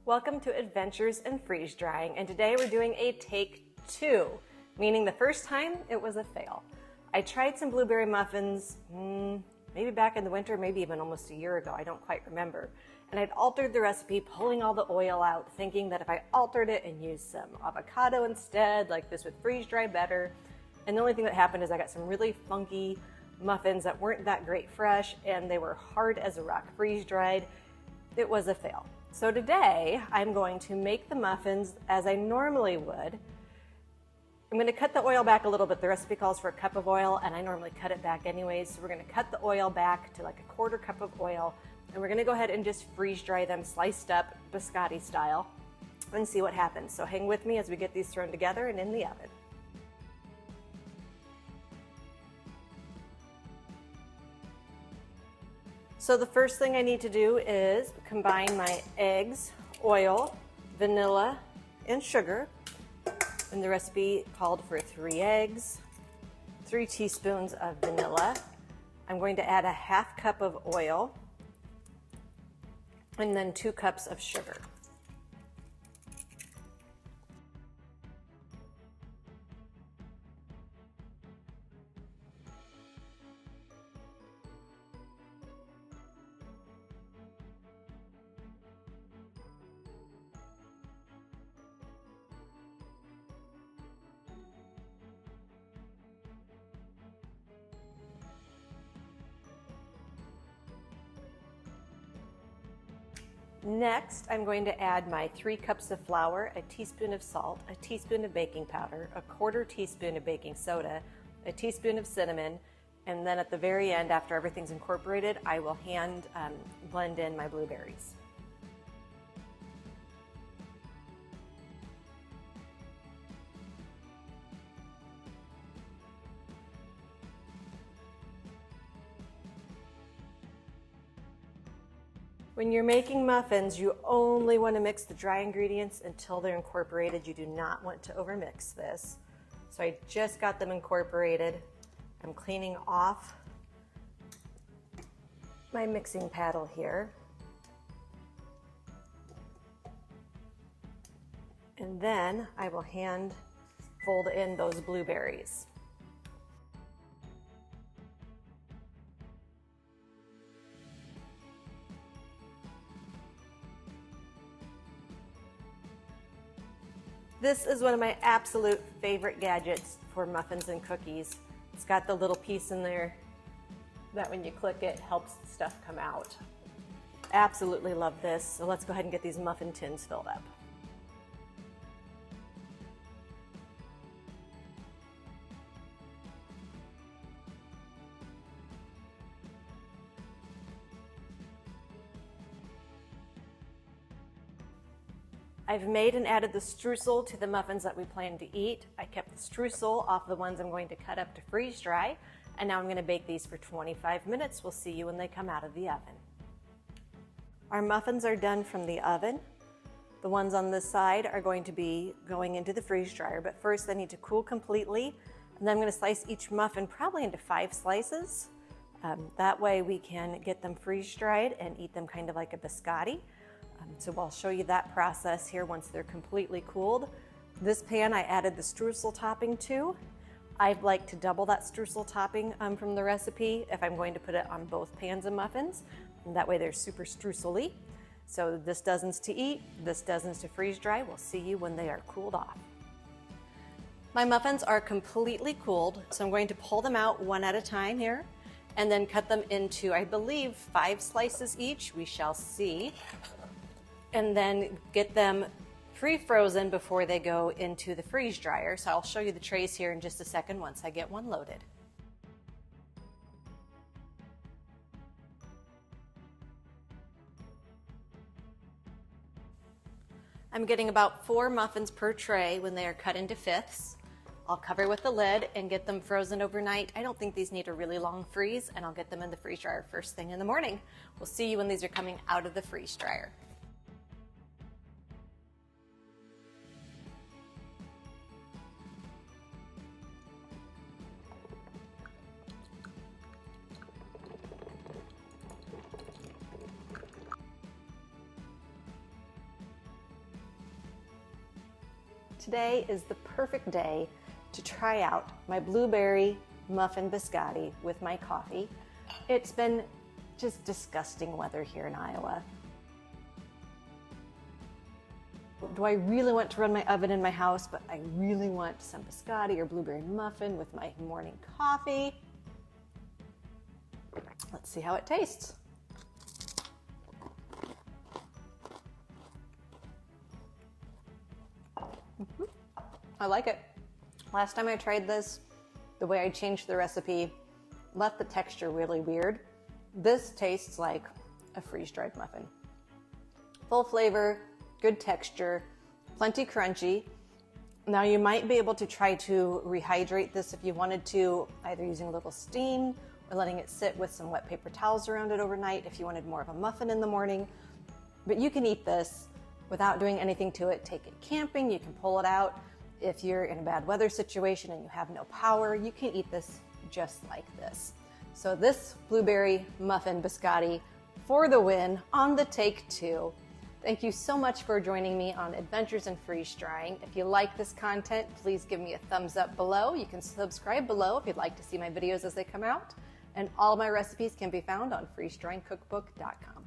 Welcome to Adventures in Freeze Drying, and today we're doing a take two, meaning the first time it was a fail. I tried some blueberry muffins, maybe back in the winter, maybe even almost a year ago, I don't quite remember. And I'd altered the recipe, pulling all the oil out, thinking that if I altered it and used some avocado instead, like this would freeze dry better. And the only thing that happened is I got some really funky muffins that weren't that great fresh, and they were hard as a rock, freeze dried. It was a fail. So today I'm going to make the muffins as I normally would. I'm going to cut the oil back a little bit. The recipe calls for a cup of oil, and I normally cut it back anyways. So we're going to cut the oil back to like a quarter cup of oil, and we're going to go ahead and just freeze dry them sliced up biscotti style and see what happens. So hang with me as we get these thrown together and in the oven. So the first thing I need to do is combine my eggs, oil, vanilla, and sugar. And the recipe called for 3 eggs, 3 teaspoons of vanilla. I'm going to add a half cup of oil, and then 2 cups of sugar. Next, I'm going to add my 3 cups of flour, a teaspoon of salt, a teaspoon of baking powder, a quarter teaspoon of baking soda, a teaspoon of cinnamon, and then at the very end, after everything's incorporated, I will hand blend in my blueberries. When you're making muffins, you only want to mix the dry ingredients until they're incorporated. You do not want to overmix this. So I just got them incorporated. I'm cleaning off my mixing paddle here. And then I will hand fold in those blueberries. This is one of my absolute favorite gadgets for muffins and cookies. It's got the little piece in there that when you click it helps stuff come out. Absolutely love this. So let's go ahead and get these muffin tins filled up. I've made and added the streusel to the muffins that we plan to eat. I kept the streusel off the ones I'm going to cut up to freeze dry, and now I'm going to bake these for 25 minutes. We'll see you when they come out of the oven. Our muffins are done from the oven. The ones on this side are going to be going into the freeze dryer, but first they need to cool completely, and then I'm going to slice each muffin probably into 5 slices. That way we can get them freeze dried and eat them kind of like a biscotti. So I'll show you that process here once they're completely cooled. This pan I added the streusel topping to. I'd like to double that streusel topping from the recipe if I'm going to put it on both pans of muffins. And that way they're super streusel-y. So this dozens to eat, this dozens to freeze dry. We'll see you when they are cooled off. My muffins are completely cooled, so I'm going to pull them out one at a time here and then cut them into, I believe, 5 slices each. We shall see. And then get them pre-frozen before they go into the freeze dryer. So I'll show you the trays here in just a second once I get one loaded. I'm getting about 4 muffins per tray when they are cut into 5ths. I'll cover with the lid and get them frozen overnight. I don't think these need a really long freeze, and I'll get them in the freeze dryer first thing in the morning. We'll see you when these are coming out of the freeze dryer. today is the perfect day to try out my blueberry muffin biscotti with my coffee. It's been just disgusting weather here in Iowa. Do I really want to run my oven in my house, but I really want some biscotti or blueberry muffin with my morning coffee? Let's see how it tastes. I like it. Last time I tried this, the way I changed the recipe left the texture really weird. This tastes like a freeze-dried muffin. Full flavor, good texture, plenty crunchy. Now you might be able to try to rehydrate this if you wanted to, either using a little steam or letting it sit with some wet paper towels around it overnight if you wanted more of a muffin in the morning. But you can eat this without doing anything to it. Take it camping, you can pull it out. If you're in a bad weather situation and you have no power, you can eat this just like this. So this blueberry muffin biscotti for the win on the take 2. Thank you so much for joining me on Adventures in Freeze Drying. If you like this content, please give me a thumbs up below. You can subscribe below if you'd like to see my videos as they come out. And all my recipes can be found on freezedryingcookbook.com.